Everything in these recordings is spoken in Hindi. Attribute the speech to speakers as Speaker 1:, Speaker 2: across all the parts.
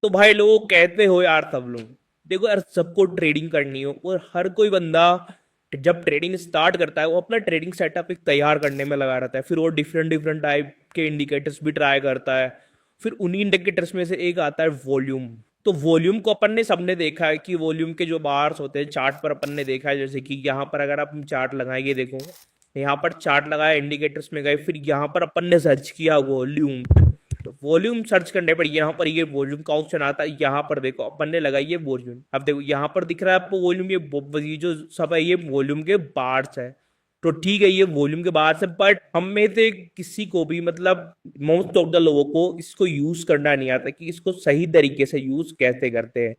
Speaker 1: तो भाई लोग कहते हो यार, सब लोग देखो यार, सबको ट्रेडिंग करनी हो और हर कोई बंदा जब ट्रेडिंग स्टार्ट करता है वो अपना ट्रेडिंग सेटअप एक तैयार करने में लगा रहता है। फिर वो डिफरेंट डिफरेंट टाइप के इंडिकेटर्स भी ट्राई करता है। फिर उन्हीं इंडिकेटर्स में से एक आता है वॉल्यूम। तो वॉल्यूम को अपन ने सबने देखा है कि वॉल्यूम के जो बार्स होते हैं चार्ट पर अपन ने देखा है, जैसे कि यहाँ पर अगर आप चार्ट लगाएंगे, देखो यहाँ पर चार्ट लगाया, इंडिकेटर्स में गए, फिर यहाँ पर अपन ने सर्च किया वॉल्यूम। तो वॉल्यूम सर्च करने पर यहाँ पर ये वॉल्यूम का ऑप्शन आता है। यहाँ पर देखो अपन ने लगाई है वॉल्यूम, अब देखो यहाँ पर दिख रहा है आपको वॉल्यूम, ये जो सब है ये वॉल्यूम के बार्स है। तो ठीक है, ये वॉल्यूम के बार्स है, बट हम में से किसी को भी, मतलब मोस्ट ऑफ द लोगों को इसको यूज करना नहीं आता कि इसको सही तरीके से यूज कैसे करते हैं।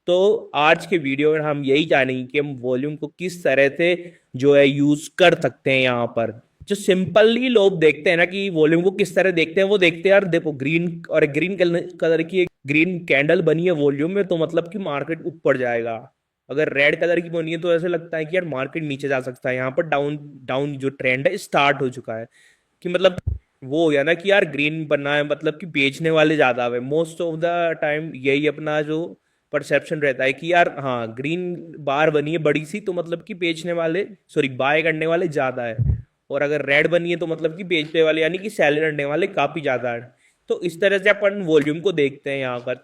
Speaker 1: तो आज के वीडियो में हम यही जानेंगे कि हम वॉल्यूम को किस तरह से जो है यूज कर सकते हैं। यहाँ पर जो सिंपली लोग देखते हैं ना कि वॉल्यूम को किस तरह देखते हैं, वो देखते हैं यार देखो ग्रीन और ग्रीन कलर की एक ग्रीन कैंडल बनी है वॉल्यूम में, तो मतलब कि मार्केट ऊपर जाएगा। अगर रेड कलर की बनी है तो ऐसे लगता है कि यार मार्केट नीचे जा सकता है। यहाँ पर डाउन डाउन जो ट्रेंड है स्टार्ट हो चुका है, कि मतलब वो हो गया ना कि यार ग्रीन बनना है, मतलब कि बेचने वाले ज्यादा है। मोस्ट ऑफ द टाइम यही अपना जो परसेप्शन रहता है कि यार हाँ ग्रीन बार बनी है बड़ी सी, तो मतलब कि बेचने वाले, सॉरी बाय करने वाले ज्यादा है। और अगर रेड बनी है तो मतलब कि बेचने वाले यानी कि सेल करने वाले काफी ज्यादा है। तो इस तरह से अपन वॉल्यूम को देखते हैं यहाँ पर।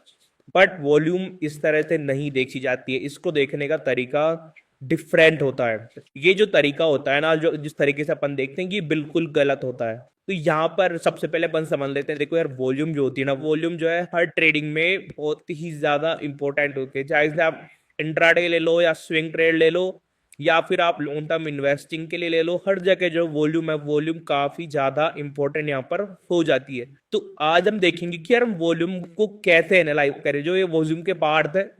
Speaker 1: बट वॉल्यूम इस तरह से नहीं देखी जाती है, इसको देखने का तरीका डिफरेंट होता है। ये जो तरीका होता है ना, जो जिस तरीके से अपन देखते हैं, ये बिल्कुल गलत होता है। तो यहाँ पर सबसे पहले अपन समझ लेते हैं, देखो यार वॉल्यूम जो होती है ना, वॉल्यूम जो है हर ट्रेडिंग में बहुत ही ज्यादा इंपॉर्टेंट होती है। चाहे से आप इंट्राडे ले लो या स्विंग ट्रेड ले लो या फिर आप लॉन्ग टर्म इन्वेस्टिंग के लिए ले लो, हर जगह जो वॉल्यूम है, वॉल्यूम काफी ज्यादा इंपॉर्टेंट यहाँ पर हो जाती है। तो आज हम देखेंगे कि यार हम वॉल्यूम को कैसे एनालाइज करें, जो ये वॉल्यूम के पार्ट है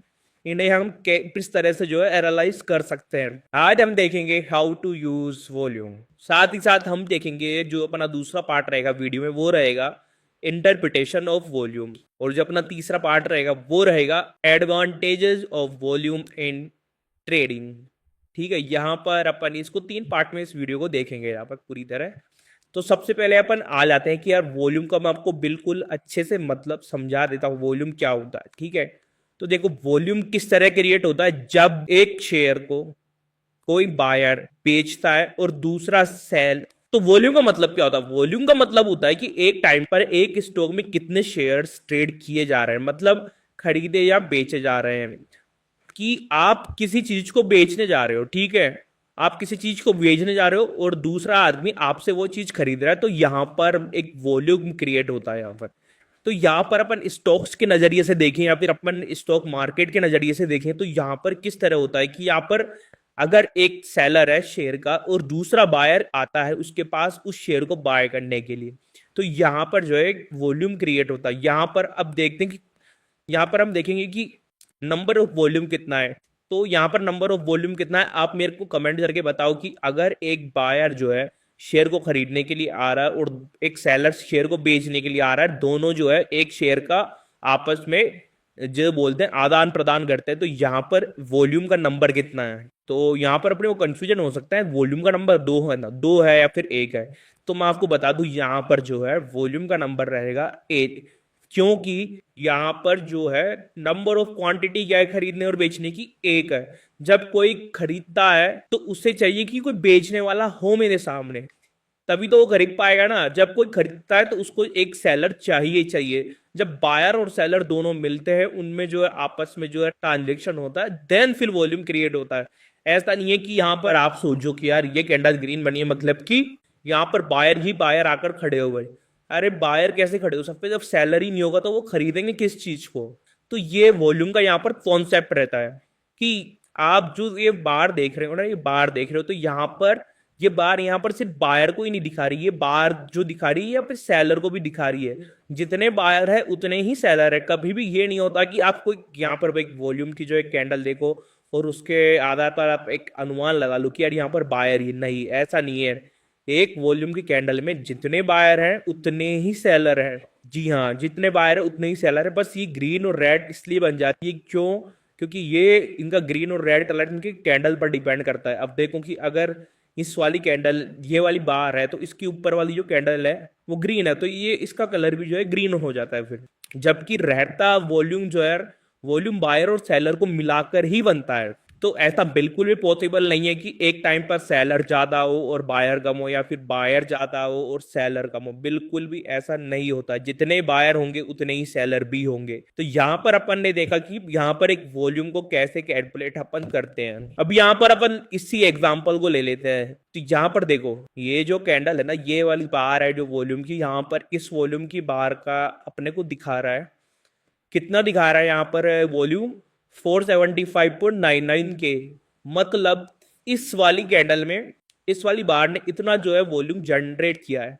Speaker 1: इन्हें हम किस तरह से जो है एनालाइज कर सकते हैं। आज हम देखेंगे हाउ टू यूज वॉल्यूम। साथ ही साथ हम देखेंगे जो अपना दूसरा पार्ट रहेगा वीडियो में, वो रहेगा इंटरप्रिटेशन ऑफ वॉल्यूम। और जो अपना तीसरा पार्ट रहेगा वो रहेगा advantages of volume in trading. ठीक है, यहाँ पर अपन इसको तीन पार्ट में इस वीडियो को देखेंगे यहाँ पर पूरी तरह। तो सबसे पहले अपन आ जाते हैं कि यार वॉल्यूम का मैं आपको बिल्कुल अच्छे से मतलब समझा देता हूँ वॉल्यूम क्या होता है। ठीक है, तो देखो वॉल्यूम किस तरह क्रिएट होता है, जब एक शेयर को कोई बायर बेचता है और दूसरा सेल। तो वॉल्यूम का मतलब क्या होता है? वॉल्यूम का मतलब होता है कि एक टाइम पर एक स्टॉक में कितने शेयर्स ट्रेड किए जा रहे हैं, मतलब खरीदे या बेचे जा रहे हैं। कि आप किसी चीज को बेचने जा रहे हो, ठीक है, आप किसी चीज को बेचने जा रहे हो और दूसरा आदमी आपसे वो चीज खरीद रहा है, तो यहां पर एक वॉल्यूम क्रिएट होता है यहाँ पर। तो यहाँ पर अपन स्टॉक्स के नजरिए से देखें या फिर अपन स्टॉक मार्केट के नजरिए से देखें, तो यहाँ पर किस तरह होता है कि यहाँ पर अगर एक सेलर है शेयर का और दूसरा बायर आता है उसके पास उस शेयर को बाय करने के लिए, तो यहाँ पर जो है वॉल्यूम क्रिएट होता है। यहाँ पर अब देखते हैं कि यहाँ पर हम देखेंगे कि नंबर ऑफ वॉल्यूम कितना है। तो यहाँ पर नंबर ऑफ वॉल्यूम कितना है आप मेरे को कमेंट करके बताओ कि अगर एक बायर जो है शेयर को खरीदने के लिए आ रहा है और एक सेलर शेयर को बेचने के लिए आ रहा है, दोनों जो है एक शेयर का आपस में जो बोलते हैं आदान प्रदान करते हैं, तो यहाँ पर वॉल्यूम का नंबर कितना है। तो यहाँ पर अपने को कंफ्यूजन हो सकता है वॉल्यूम का नंबर दो है ना, दो है या फिर एक है। तो मैं आपको बता दूं यहाँ पर जो है वॉल्यूम का नंबर रहेगा एट, क्योंकि यहाँ पर जो है नंबर ऑफ क्वांटिटी क्या है खरीदने और बेचने की, एक है। जब कोई खरीदता है तो उससे चाहिए कि कोई बेचने वाला हो मेरे सामने, तभी तो वो खरीद पाएगा ना। जब कोई खरीदता है तो उसको एक सेलर चाहिए चाहिए। जब बायर और सेलर दोनों मिलते हैं उनमें जो है आपस में जो है ट्रांजेक्शन होता है, देन फिर वॉल्यूम क्रिएट होता है। ऐसा नहीं है कि यहाँ पर आप सोचो कि यार ये कैंडल ग्रीन बनी है मतलब कि यहाँ पर बायर ही बायर आकर खड़े हो गए। अरे बायर कैसे खड़े हो सकते जब सैलरी नहीं होगा, तो वो खरीदेंगे किस चीज को। तो ये वॉल्यूम का यहाँ पर कॉन्सेप्ट रहता है कि आप जो ये बार देख रहे हो ना, ये बार देख रहे हो, तो यहाँ पर ये बार यहाँ पर सिर्फ बायर को ही नहीं दिखा रही है, बार जो दिखा रही है या फिर सेलर को भी दिखा रही है। जितने बायर है उतने ही सेलर है। कभी भी ये नहीं होता कि आप कोई यहाँ पर एक वॉल्यूम की जो एक कैंडल देखो और उसके आधार पर आप एक अनुमान लगा लो कि यार यहाँ पर बायर ही, नहीं ऐसा नहीं है। एक वॉल्यूम की कैंडल में जितने बायर हैं उतने ही सेलर हैं। जी हाँ, जितने बायर है उतने ही सेलर है। बस ये ग्रीन और रेड इसलिए बन जाती है क्यों, क्योंकि ये इनका ग्रीन और रेड कलर इनकी कैंडल पर डिपेंड करता है। अब देखो कि अगर इस वाली कैंडल ये वाली बार है तो इसके ऊपर वाली जो कैंडल है वो ग्रीन है, तो ये इसका कलर भी जो है ग्रीन हो जाता है फिर। जबकि रहता वॉल्यूम जो है, वॉल्यूम बायर और सेलर को मिलाकर ही बनता है। तो ऐसा बिल्कुल भी पॉसिबल नहीं है कि एक टाइम पर सेलर ज्यादा हो और बायर कम हो, या फिर बायर ज्यादा हो और सेलर कम हो। बिल्कुल भी ऐसा नहीं होता। जितने बायर होंगे उतने ही सेलर भी होंगे। तो यहाँ पर अपन ने देखा कि यहाँ पर एक वॉल्यूम को कैसे कैलकुलेट अपन करते हैं। अब यहाँ पर अपन इसी एग्जाम्पल को ले लेते हैं। तो यहाँ पर देखो, ये जो कैंडल है ना, ये वाली बार है जो वॉल्यूम की, यहाँ पर इस वॉल्यूम की बार का अपने को दिखा रहा है, कितना दिखा रहा है यहाँ पर वॉल्यूम, 475.99 के। मतलब इस वाली कैंडल में, इस वाली बार ने इतना जो है वॉल्यूम जनरेट किया है,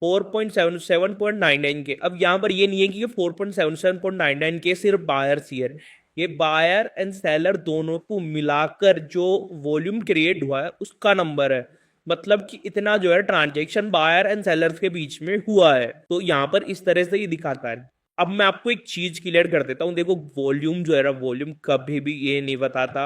Speaker 1: 477.99 के। अब यहाँ पर ये नहीं है कि ये 477.99 के सिर्फ बायर्स ही है, ये बायर एंड सेलर दोनों को मिलाकर जो वॉल्यूम क्रिएट हुआ है उसका नंबर है। मतलब कि इतना जो है ट्रांजेक्शन बायर एंड सेलर्स के बीच में हुआ है। तो यहाँ पर इस तरह से ये दिखाता है। अब मैं आपको एक चीज क्लियर कर देता हूँ। देखो, वॉल्यूम जो है ना, वॉल्यूम कभी भी ये नहीं बताता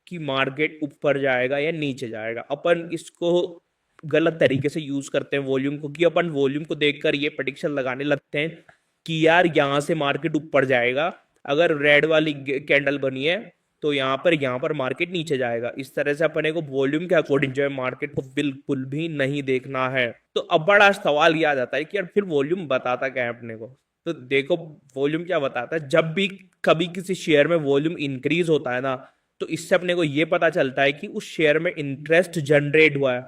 Speaker 1: कि मार्केट ऊपर जाएगा या नीचे जाएगा। अपन इसको गलत तरीके से यूज करते हैं वॉल्यूम को, कि अपन वॉल्यूम को देखकर ये प्रेडिक्शन लगाने लगते हैं कि यार यहाँ से मार्केट ऊपर जाएगा, अगर रेड वाली कैंडल बनी है तो यहाँ पर मार्केट नीचे जाएगा। इस तरह से अपने को वॉल्यूम के अकॉर्डिंग जो है मार्केट को बिल्कुल भी नहीं देखना है। तो अब बड़ा सवाल ये आ जाता है कि यार फिर वॉल्यूम बताता क्या है अपने को। तो देखो, वॉल्यूम क्या बताता है, जब भी कभी किसी शेयर में वॉल्यूम इंक्रीज होता है ना, तो इससे अपने को ये पता चलता है कि उस शेयर में इंटरेस्ट जनरेट हुआ है।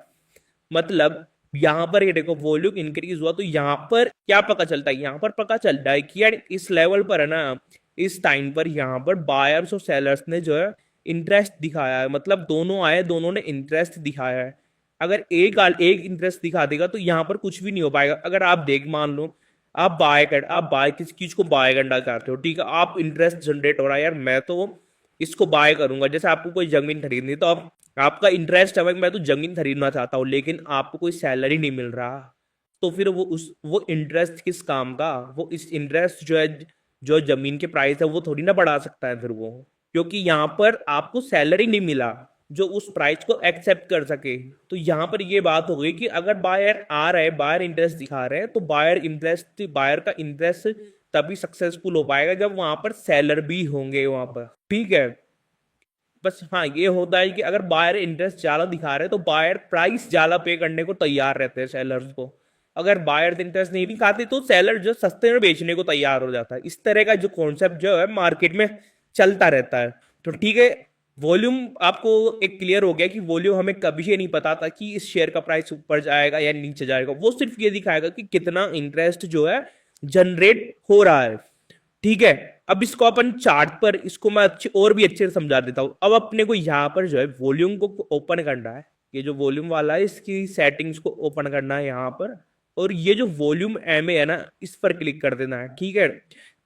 Speaker 1: मतलब यहाँ पर ये देखो, वॉल्यूम इंक्रीज हुआ तो यहाँ पर क्या पता चलता है, यहाँ पर पता चलता है कि यार इस लेवल पर है ना, इस टाइम पर यहाँ पर बायर्स और सेलर्स ने जो है इंटरेस्ट दिखाया है। मतलब दोनों आए, दोनों ने इंटरेस्ट दिखाया है। अगर एक इंटरेस्ट दिखा देगा तो यहाँ पर कुछ भी नहीं हो पाएगा। अगर आप मान लो आप बाय किस चीज को बाय करना चाहते हो, ठीक है, आप इंटरेस्ट जनरेट हो रहा है, यार मैं तो इसको बाय करूंगा। जैसे आपको कोई जमीन खरीदनी, तो आप आपका इंटरेस्ट है मैं तो जमीन खरीदना चाहता हूँ, लेकिन आपको कोई सैलरी नहीं मिल रहा। तो फिर वो इंटरेस्ट किस काम का, वो इस इंटरेस्ट जो है, जो जमीन के प्राइस है वो थोड़ी ना बढ़ा सकता है फिर वो, क्योंकि यहाँ पर आपको सैलरी नहीं मिला जो उस प्राइस को एक्सेप्ट कर सके। तो यहाँ पर ये बात हो गई कि अगर बायर आ रहे हैं, बायर इंटरेस्ट दिखा रहे हैं, तो बायर का इंटरेस्ट तभी सक्सेसफुल हो पाएगा जब वहां पर सेलर भी होंगे वहां पर, ठीक है। बस हाँ, ये होता है कि अगर बायर इंटरेस्ट ज्यादा दिखा रहे हैं तो बायर प्राइस ज्यादा पे करने को तैयार रहते हैं सेलर्स को। अगर बायर इंटरेस्ट नहीं दिखाते तो सेलर जो सस्ते में बेचने को तैयार हो जाता है। इस तरह का जो कॉन्सेप्ट जो है मार्केट में चलता रहता है। तो ठीक है, वॉल्यूम आपको एक क्लियर हो गया कि वॉल्यूम हमें कभी ये नहीं पता था कि इस शेयर का प्राइस ऊपर जाएगा या नीचे जाएगा। वो सिर्फ ये दिखाएगा कि कितना इंटरेस्ट जो है जनरेट हो रहा है, ठीक है। अब इसको अपन चार्ट पर, इसको मैं और भी अच्छे से समझा देता हूं। अब अपने को यहाँ पर जो है वॉल्यूम को ओपन करना है। ये जो वॉल्यूम वाला है इसकी सेटिंग्स को ओपन करना है यहाँ पर, और ये जो वॉल्यूम एमए है ना, इस पर क्लिक कर देना है, ठीक है।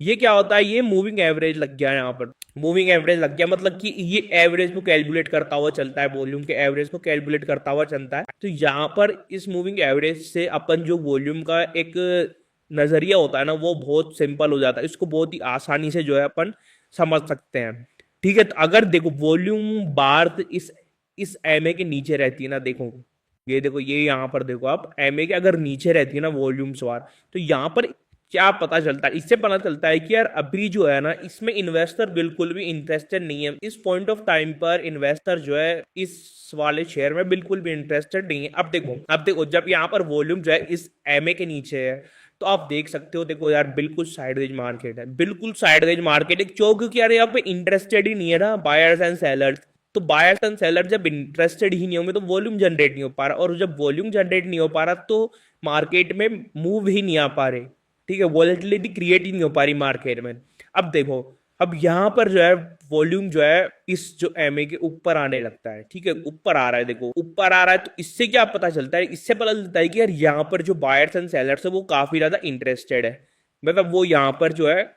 Speaker 1: ये क्या होता है, ये मूविंग एवरेज लग गया यहाँ पर। मूविंग एवरेज लग गया मतलब कि ये एवरेज को कैलकुलेट करता हुआ चलता है, वॉल्यूम के एवरेज को कैलकुलेट करता हुआ चलता है। तो यहाँ पर इस मूविंग एवरेज से अपन जो वॉल्यूम का एक नजरिया होता है ना, वो बहुत सिंपल हो जाता है। इसको बहुत ही आसानी से जो है अपन समझ सकते हैं, ठीक है। तो अगर देखो वॉल्यूम बार इस एमए के नीचे रहती है ना, देखो ये देखो, ये यहाँ पर देखो आप, एमए के अगर नीचे रहती है ना वॉल्यूम बार, तो यहाँ पर क्या पता चलता है, इससे पता चलता है कि यार अभी जो है ना, इसमें इन्वेस्टर बिल्कुल भी इंटरेस्टेड नहीं है। इस पॉइंट ऑफ टाइम पर इन्वेस्टर जो है इस वाले शेयर में बिल्कुल भी इंटरेस्टेड नहीं है। अब देखो जब यहाँ पर वॉल्यूम जो है इस एमए के नीचे है, तो आप देख सकते हो, देखो यार बिल्कुल साइडवेज मार्केट है, बिल्कुल साइडवेज मार्केट है। क्यों? क्योंकि यार यहाँ पे इंटरेस्टेड ही नहीं है ना बायर्स एंड सेलर्स। तो बायर्स एंड सेलर जब इंटरेस्टेड ही नहीं होंगे तो वॉल्यूम जनरेट नहीं हो पा रहा, और जब वॉल्यूम जनरेट नहीं हो पा रहा तो मार्केट में मूव ही नहीं आ पा रहे, ठीक है, वॉलेटिलिटी क्रिएट ही नहीं हो पा रही मार्केट में। अब देखो, अब यहाँ पर जो है वॉल्यूम जो है इस जो एमए के ऊपर आने लगता है, ठीक है, ऊपर आ रहा है, देखो ऊपर आ रहा है। तो इससे क्या पता चलता है, इससे पता चलता है कि यार यहाँ पर जो बायर्स एंड सेलर्स है वो काफी ज्यादा इंटरेस्टेड है। मतलब वो यहाँ पर जो है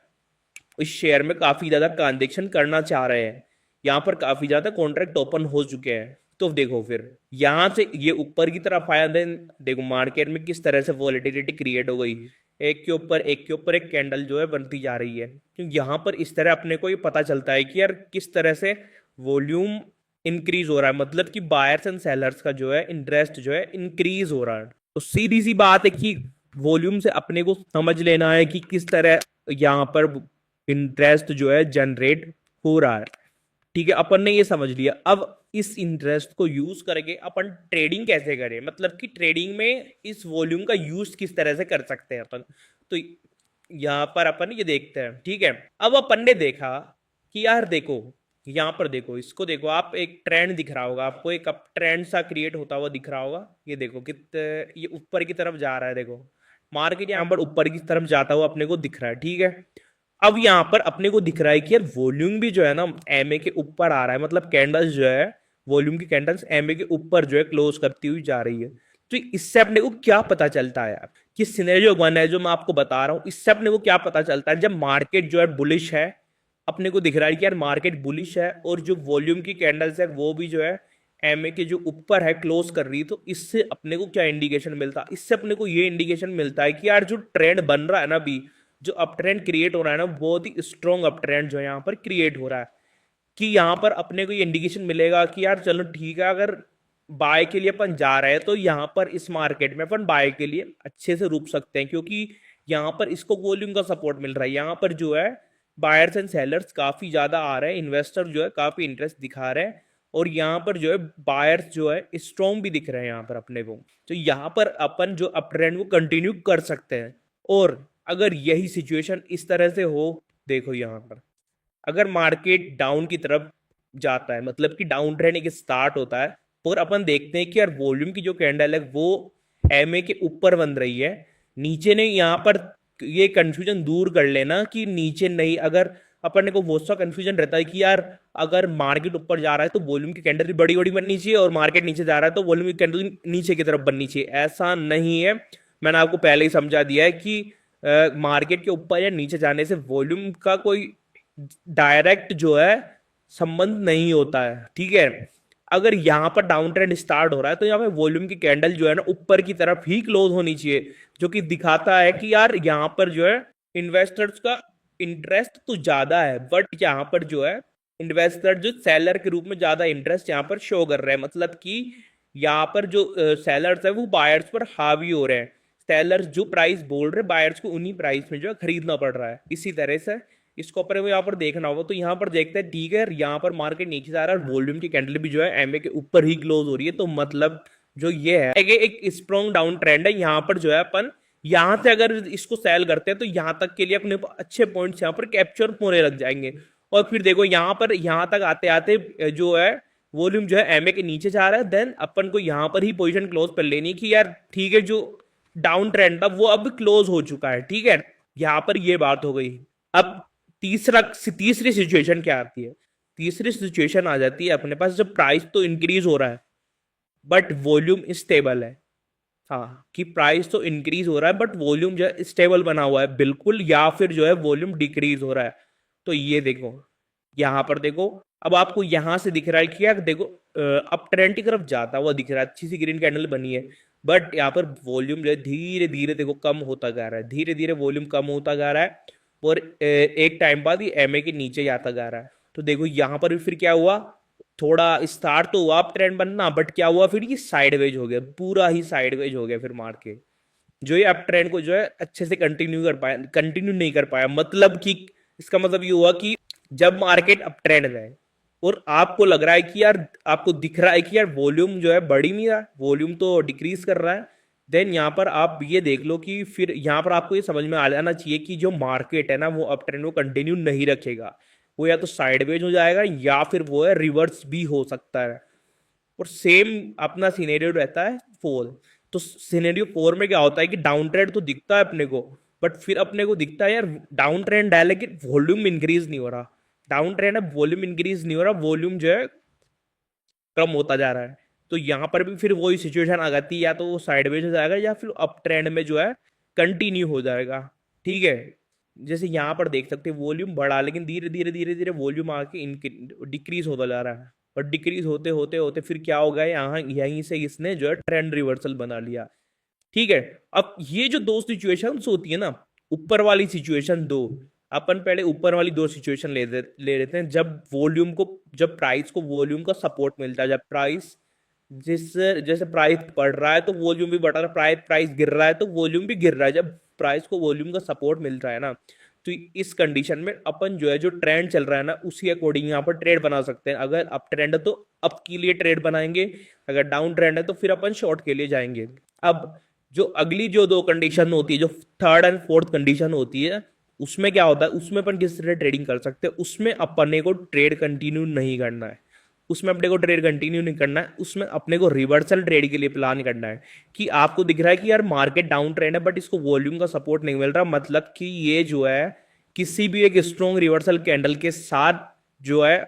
Speaker 1: इस शेयर में काफी ज्यादा ट्रांजेक्शन करना चाह रहे हैं, यहाँ पर काफी ज्यादा कॉन्ट्रैक्ट ओपन हो चुके हैं। तो देखो फिर यहाँ से ये ऊपर की तरफ आया, देन देखो मार्केट में किस तरह से वॉलेटिलिटी क्रिएट हो गई, एक के ऊपर एक कैंडल जो है बनती जा रही है। क्योंकि यहाँ पर इस तरह अपने को ये पता चलता है कि यार किस तरह से वॉल्यूम इंक्रीज हो रहा है, मतलब कि बायर्स एंड सेलर्स का जो है इंटरेस्ट जो है इंक्रीज हो रहा है। तो सीधी सी बात है कि वॉल्यूम से अपने को समझ लेना है कि किस तरह यहाँ पर इंटरेस्ट जो है जनरेट हो रहा है। ठीक है, अपन ने ये समझ लिया। अब इस इंटरेस्ट को यूज करके अपन ट्रेडिंग कैसे करें, मतलब कि ट्रेडिंग में इस वॉल्यूम का यूज किस तरह से कर सकते हैं अपन, तो यहाँ पर अपन ये देखते हैं। ठीक है, अब अपन ने देखा कि यार देखो, यहाँ पर देखो, इसको देखो आप, एक ट्रेंड दिख रहा होगा आपको, एक अप ट्रेंड सा क्रिएट होता हुआ दिख रहा होगा। ये देखो कितने, ये ऊपर की तरफ जा रहा है, देखो मार्केट यहाँ पर ऊपर की तरफ जाता हुआ अपने को दिख रहा है। ठीक है, अब यहाँ पर अपने को दिख रहा है कि यार वॉल्यूम भी जो है ना एमए के ऊपर आ रहा है, मतलब कैंडल्स जो है, वॉल्यूम की कैंडल्स एमए के ऊपर जो है क्लोज करती हुई जा रही है। तो इससे अपने को क्या पता चलता है यार, कि सिनेरियो वन है जो मैं आपको बता रहा हूँ, इससे अपने को क्या पता चलता है, जब मार्केट जो है बुलिश है, अपने को दिख रहा है कि यार मार्केट बुलिश है, और जो वॉल्यूम की कैंडल्स है वो भी जो है एमए के जो ऊपर है क्लोज कर रही है, तो इससे अपने को क्या इंडिकेशन मिलता है, इससे अपने को ये इंडिकेशन मिलता है कि यार जो ट्रेंड बन रहा है ना अभी, जो अप ट्रेंड क्रिएट हो रहा है ना, बहुत ही स्ट्रॉन्ग अप ट्रेंड जो है यहाँ पर क्रिएट हो रहा है। कि यहाँ पर अपने को ये इंडिकेशन मिलेगा कि यार चलो ठीक है, अगर बाय के लिए अपन जा रहे हैं तो यहाँ पर इस मार्केट में अपन बाय के लिए अच्छे से रुक सकते हैं, क्योंकि यहाँ पर इसको वॉल्यूम का सपोर्ट मिल रहा है। यहाँ पर जो है बायर्स एंड सेलर्स काफी ज्यादा आ रहे हैं, इन्वेस्टर जो है काफी इंटरेस्ट दिखा रहे हैं, और यहाँ पर जो है बायर्स जो है स्ट्रॉन्ग भी दिख रहे हैं यहाँ पर अपने को। तो यहाँ पर अपन जो अप ट्रेंड को कंटिन्यू कर सकते हैं। और अगर यही सिचुएशन इस तरह से हो, देखो यहाँ पर अगर मार्केट डाउन की तरफ जाता है, मतलब कि डाउन ट्रेंड एक स्टार्ट होता है, और अपन देखते हैं कि यार वॉल्यूम की जो कैंडल है वो एमए के ऊपर बन रही है, नीचे नहीं, यहाँ पर ये कंफ्यूजन दूर कर लेना कि नीचे नहीं, अगर अपन को बहुत सा कंफ्यूजन रहता है कि यार अगर मार्केट ऊपर जा रहा है तो वॉल्यूम की कैंडल भी बड़ी बड़ी बननी चाहिए, और मार्केट नीचे जा रहा है तो वॉल्यूम की कैंडल नीचे की तरफ बननी चाहिए। ऐसा नहीं है, मैंने आपको पहले ही समझा दिया है कि मार्केट के ऊपर या नीचे जाने से वॉल्यूम का कोई डायरेक्ट जो है संबंध नहीं होता है। ठीक है, अगर यहाँ पर डाउन ट्रेंड स्टार्ट हो रहा है तो यहाँ पे वॉल्यूम की कैंडल जो है ना ऊपर की तरफ ही क्लोज होनी चाहिए, जो कि दिखाता है कि यार यहाँ पर जो है इन्वेस्टर्स का इंटरेस्ट तो ज्यादा है, बट यहाँ पर जो है इन्वेस्टर जो सेलर के रूप में ज्यादा इंटरेस्ट यहाँ पर शो कर रहे हैं, मतलब कि यहाँ पर जो सेलर्स है वो बायर्स पर हावी हो रहे हैं, सेलर्स जो प्राइस बोल रहे बायर्स को उन्हीं प्राइस में जो है खरीदना पड़ रहा है। इसी तरह से इसको अपने को यहाँ पर देखना होगा। तो यहाँ पर देखते हैं, ठीक है यहाँ पर मार्केट नीचे जा रहा है, वॉल्यूम की कैंडल भी जो है एमए के ऊपर ही क्लोज हो रही है, तो मतलब जो ये है एक स्ट्रॉन्ग डाउन ट्रेंड है। यहाँ पर जो है अपन यहाँ से अगर इसको सेल करते हैं तो यहाँ तक के लिए अपने अच्छे पॉइंट्स यहाँ पर कैप्चर होने लग जाएंगे। और फिर देखो यहाँ पर यहाँ तक आते आते जो है वॉल्यूम जो है एमए के नीचे जा रहा है, देन अपन को यहाँ पर ही पोजीशन क्लोज कर लेनी कि यार ठीक है, जो डाउन ट्रेंड था वो अब क्लोज हो चुका है। ठीक है, यहाँ पर ये बात हो गई। अब तीसरी सिचुएशन क्या आती है, तीसरी सिचुएशन आ जाती है अपने पास जब प्राइस तो इंक्रीज हो रहा है बट वॉल्यूम स्टेबल है। हाँ, कि प्राइस तो इंक्रीज हो रहा है बट वॉल्यूम जो है स्टेबल बना हुआ है बिल्कुल, या फिर जो है वॉल्यूम डिक्रीज हो रहा है। तो ये देखो यहाँ पर देखो, अब आपको यहाँ से दिख रहा है कि यार देखो अप ट्रेंड की तरफ जाता हुआ दिख रहा है, अच्छी सी ग्रीन कैंडल बनी है, बट यहाँ पर वॉल्यूम जो है धीरे धीरे देखो कम होता जा रहा है, धीरे धीरे वॉल्यूम कम होता जा रहा है, और एक टाइम बाद ये एमए के नीचे जाता जा रहा है। तो देखो यहाँ पर भी फिर क्या हुआ, थोड़ा स्टार्ट तो हुआ अप ट्रेंड बनना, बट क्या हुआ फिर ये साइडवेज हो गया, पूरा ही साइडवेज हो गया फिर मार्केट, जो ये अप ट्रेंड को जो है अच्छे से कंटिन्यू नहीं कर पाया। मतलब कि इसका मतलब ये हुआ कि जब मार्केट अप ट्रेंड में है और आपको लग रहा है कि यार, आपको दिख रहा है कि यार वॉल्यूम जो है बढ़ ही नहीं रहा, वॉल्यूम तो डिक्रीज कर रहा है, देन यहाँ पर आप ये देख लो कि फिर यहाँ पर आपको ये समझ में आ जाना चाहिए कि जो मार्केट है ना वो अप ट्रेंड को कंटिन्यू नहीं रखेगा, वो या तो साइडवेज हो जाएगा या फिर वो है रिवर्स भी हो सकता है। और सेम अपना सिनेरियो रहता है फोर। तो सिनेरियो फोर में क्या होता है कि डाउन ट्रेंड तो दिखता है अपने को, बट फिर अपने को दिखता है यार डाउन ट्रेंड है लेकिन वॉल्यूम इंक्रीज नहीं हो रहा, डाउन ट्रेंड है वॉल्यूम इंक्रीज नहीं हो रहा, वॉल्यूम जो है कम होता जा रहा है। तो यहाँ पर भी फिर वही सिचुएशन आ जाती है, या तो वो साइडवेज हो जाएगा या फिर अप ट्रेंड में जो है कंटिन्यू हो जाएगा। ठीक है, जैसे यहाँ पर देख सकते हैं वॉल्यूम बढ़ा लेकिन धीरे धीरे धीरे धीरे वॉल्यूम आके डिक्रीज होता जा रहा है, और डिक्रीज होते होते होते फिर क्या हो गया, यहाँ यहीं से इसने जो है ट्रेंड रिवर्सल बना लिया। ठीक है, अब ये जो दो सिचुएशंस होती है ना, ऊपर वाली सिचुएशन दो, अपन पहले ऊपर वाली दो सिचुएशन ले लेते हैं, जब प्राइस को वॉल्यूम का सपोर्ट मिलता है, जब प्राइस जैसे प्राइस बढ़ रहा है तो वॉल्यूम भी बढ़ रहा है, प्राइस गिर रहा है तो वॉल्यूम भी गिर रहा है, जब प्राइस को वॉल्यूम का सपोर्ट मिल रहा है ना, तो इस कंडीशन में अपन जो है जो ट्रेंड चल रहा है ना उसी अकॉर्डिंग यहाँ पर ट्रेड बना सकते हैं। अगर अप ट्रेंड है तो अप के लिए ट्रेड बनाएंगे, अगर डाउन ट्रेंड है तो फिर अपन शॉर्ट के लिए जाएंगे। अब जो अगली जो दो कंडीशन होती है, जो थर्ड एंड फोर्थ कंडीशन होती है, उसमें क्या होता है, उसमें अपन किस तरह ट्रेडिंग कर सकते हैं। उसमें अपने को ट्रेड कंटिन्यू नहीं करना है, उसमें अपने को ट्रेड कंटिन्यू नहीं करना है, उसमें अपने को रिवर्सल ट्रेड के लिए प्लान करना है। कि आपको दिख रहा है कि यार मार्केट डाउन ट्रेंड है बट इसको वॉल्यूम का सपोर्ट नहीं मिल रहा, मतलब कि ये जो है किसी भी एक स्ट्रॉन्ग रिवर्सल कैंडल के साथ जो है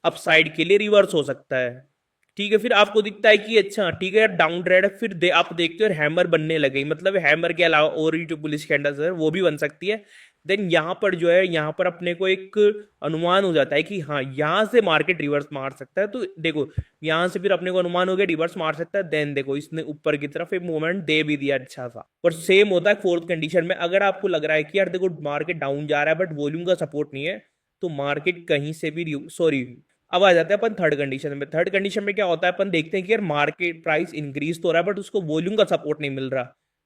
Speaker 1: अपसाइड के लिए रिवर्स हो सकता है। ठीक है, फिर आपको दिखता है कि अच्छा ठीक है यार डाउन ट्रेंड है, फिर आप देखते हो हैमर बनने लगे, मतलब हैमर के अलावा और भी जो बुलिश कैंडल्स है वो भी बन सकती है। देन यहाँ पर जो है यहाँ पर अपने को एक अनुमान हो जाता है कि हाँ यहाँ से मार्केट रिवर्स मार सकता है। तो देखो यहाँ से फिर अपने को अनुमान हो गया रिवर्स मार सकता है। देन देखो इसने ऊपर की तरफ एक मूवमेंट दे भी दिया अच्छा सा। और सेम होता है फोर्थ कंडीशन में, अगर आपको लग रहा है कि यार देखो मार्केट डाउन जा रहा है बट वॉल्यूम का सपोर्ट नहीं है, तो मार्केट कहीं से भी सॉरी अब आ जाते हैं अपन थर्ड कंडीशन में। थर्ड कंडीशन में क्या होता है, अपन देखते हैं कि यार मार्केट प्राइस इंक्रीज तो हो रहा है बट उसको वॉल्यूम का सपोर्ट नहीं मिल रहा।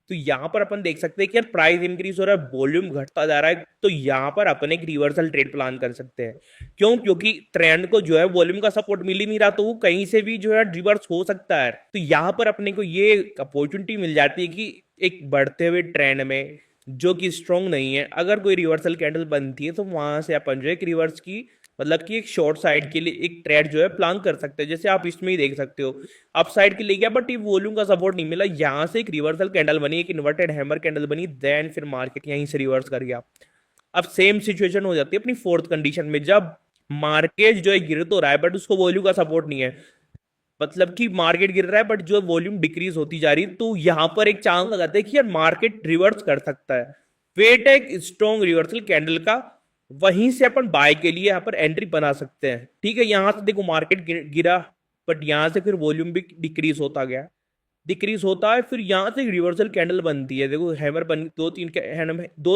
Speaker 1: तो यहाँ पर अपन देख सकते हैं कि यार प्राइस इंक्रीज हो रहा है, वॉल्यूम घटता जा रहा है, तो यहाँ पर अपन एक रिवर्सल ट्रेड प्लान कर सकते हैं। क्यों? क्योंकि ट्रेंड को जो है वॉल्यूम का सपोर्ट मिल ही नहीं रहा, तो वो कहीं से भी जो है रिवर्स हो सकता है। तो यहाँ पर अपने को ये अपॉर्चुनिटी मिल जाती है कि एक बढ़ते हुए ट्रेंड में जो कि स्ट्रॉन्ग नहीं है, अगर कोई रिवर्सल कैंडल बनती है तो वहां से अपन जो है एक रिवर्स की मतलब कि एक शॉर्ट साइड के लिए एक ट्रेड जो है प्लान कर सकते हैं। जैसे आप इसमें ही देख सकते हो अप साइड के लिए गया बट ये वॉल्यूम का सपोर्ट नहीं मिला, यहाँ से एक रिवर्सल कैंडल बनी, एक इन्वर्टेड हैमर कैंडल बनी, देन फिर मार्केट यहीं से रिवर्स कर गया। अब सेम सिचुएशन हो जाती है अपनी फोर्थ कंडीशन में, जब मार्केट जो है गिर तो रहा है बट उसको वॉल्यूम का सपोर्ट नहीं है, मतलब कि मार्केट गिर रहा है बट जो वॉल्यूम डिक्रीज होती जा रही है, तो यहां पर एक चांस लगाते हैं कि यार मार्केट रिवर्स कर सकता है। वेट है एक स्ट्रॉन्ग रिवर्सल कैंडल का, वहीं से अपन बाय के लिए यहाँ पर एंट्री बना सकते हैं। ठीक है, यहां से देखो मार्केट गिरा बट यहां से फिर वॉल्यूम भी डिक्रीज होता गया, डिक्रीज होता है, फिर यहां से रिवर्सल कैंडल बनती है। देखो हैमर बन दो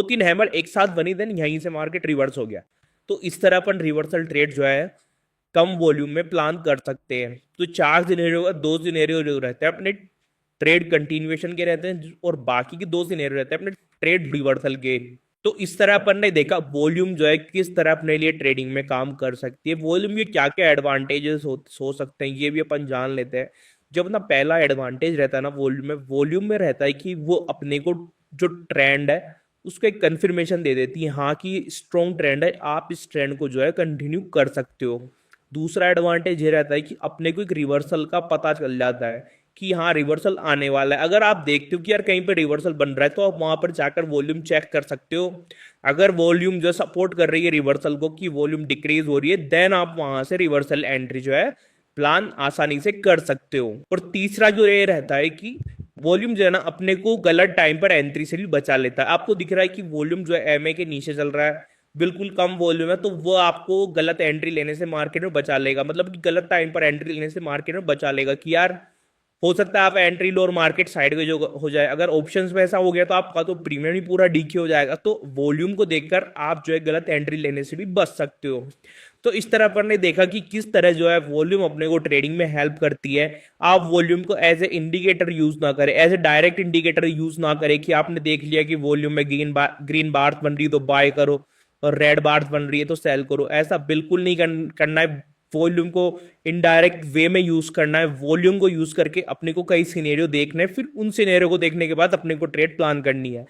Speaker 1: तीन हैमर एक साथ बनी, देन यहीं से मार्केट रिवर्स हो गया। तो इस तरह अपन रिवर्सल ट्रेड जो है कम वॉल्यूम में प्लान कर सकते हैं। तो चार सिनेरियो का दो सिनेरियो जो रहते हैं अपने ट्रेड कंटिन्यूएशन के रहते हैं, और बाकी के दो सिनेरियो रहते हैं अपने ट्रेड रिवर्सल के। तो इस तरह अपन ने देखा वॉल्यूम जो है किस तरह अपने लिए ट्रेडिंग में काम कर सकती है, वॉल्यूम के क्या क्या एडवांटेजेस हो सकते हैं ये भी अपन जान लेते हैं। जब अपना पहला एडवांटेज रहता है ना वॉल्यूम में रहता है कि वो अपने को जो ट्रेंड है उसको एक कंफर्मेशन दे देती है, हाँ कि स्ट्रॉन्ग ट्रेंड है, आप इस ट्रेंड को जो है कंटिन्यू कर सकते हो। दूसरा एडवांटेज ये रहता है कि अपने को एक रिवर्सल का पता चल जाता है कि हाँ रिवर्सल आने वाला है। अगर आप देखते हो कि यार कहीं पे रिवर्सल बन रहा है तो आप वहां पर जाकर वॉल्यूम चेक कर सकते हो। अगर वॉल्यूम जो सपोर्ट कर रही है रिवर्सल को कि वॉल्यूम डिक्रीज हो रही है, देन आप वहां से रिवर्सल एंट्री जो है प्लान आसानी से कर सकते हो। और तीसरा जो ये रहता है कि वॉल्यूम जो है ना अपने को गलत टाइम पर एंट्री से भी बचा लेता है। आपको दिख रहा है कि वॉल्यूम जो है एमए के नीचे चल रहा है, बिल्कुल कम वॉल्यूम है, तो वो आपको गलत एंट्री लेने से मार्केट में बचा लेगा, मतलब कि गलत टाइम पर एंट्री लेने से मार्केट में बचा लेगा कि यार हो सकता है आप एंट्री लो और मार्केट साइडवेज हो जाए। अगर ऑप्शंस में ऐसा हो गया तो आपका तो प्रीमियम ही पूरा डीके हो जाएगा। तो वॉल्यूम को देखकर आप जो है गलत एंट्री लेने से भी बच सकते हो। तो इस तरह पर ने देखा कि किस तरह जो है वॉल्यूम अपने को ट्रेडिंग में हेल्प करती है। आप वॉल्यूम को एज ए इंडिकेटर यूज ना करें, as a direct indicator use ना करें कि आपने देख लिया कि वॉल्यूम में ग्रीन बार्स बन रही है तो बाय करो और रेड बार्स बन रही है तो सेल करो। ऐसा बिल्कुल नहीं करना है। वॉल्यूम को इनडायरेक्ट वे में यूज करना है, वॉल्यूम को यूज करके अपने को कई सिनेरियो देखने, फिर उन सिनेरियो को देखने के बाद अपने को ट्रेड प्लान करनी है।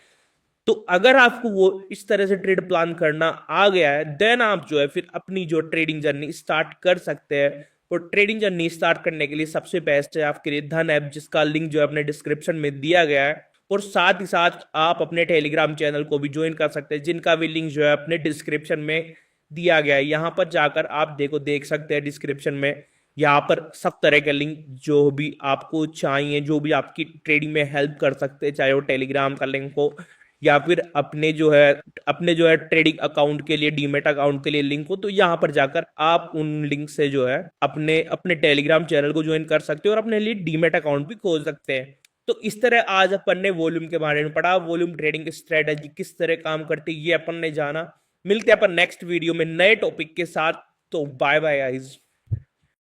Speaker 1: तो अगर आपको वो इस तरह से ट्रेड प्लान करना आ गया है, देन आप जो है फिर अपनी जो ट्रेडिंग जर्नी स्टार्ट कर सकते हैं। और ट्रेडिंग जर्नी स्टार्ट करने के लिए सबसे बेस्ट है आपके लिए धन ऐप, जिसका लिंक जो है अपने डिस्क्रिप्शन में दिया गया है। और साथ ही साथ आप अपने टेलीग्राम चैनल को भी ज्वाइन कर सकते हैं, जिनका भी लिंक जो है अपने डिस्क्रिप्शन में दिया गया है। यहाँ पर जाकर आप देख सकते हैं डिस्क्रिप्शन में, यहाँ पर सब तरह के लिंक जो भी आपको चाहिए, जो भी आपकी ट्रेडिंग में हेल्प कर सकते हैं, चाहे वो टेलीग्राम का लिंक हो या फिर अपने जो है ट्रेडिंग अकाउंट के लिए, डीमेट अकाउंट के लिए लिंक हो। तो यहाँ पर जाकर आप उन लिंक से जो है अपने अपने टेलीग्राम चैनल को ज्वाइन कर सकते हो और अपने लिए डीमेट अकाउंट भी खोल सकते हैं। तो इस तरह आज अपन ने वॉल्यूम के बारे में पढ़ा, वॉल्यूम ट्रेडिंग की स्ट्रेटेजी किस तरह काम करती है ये अपन ने जाना। मिलते हैं अपन नेक्स्ट वीडियो में नए टॉपिक के साथ। तो बाय बाय गाइस।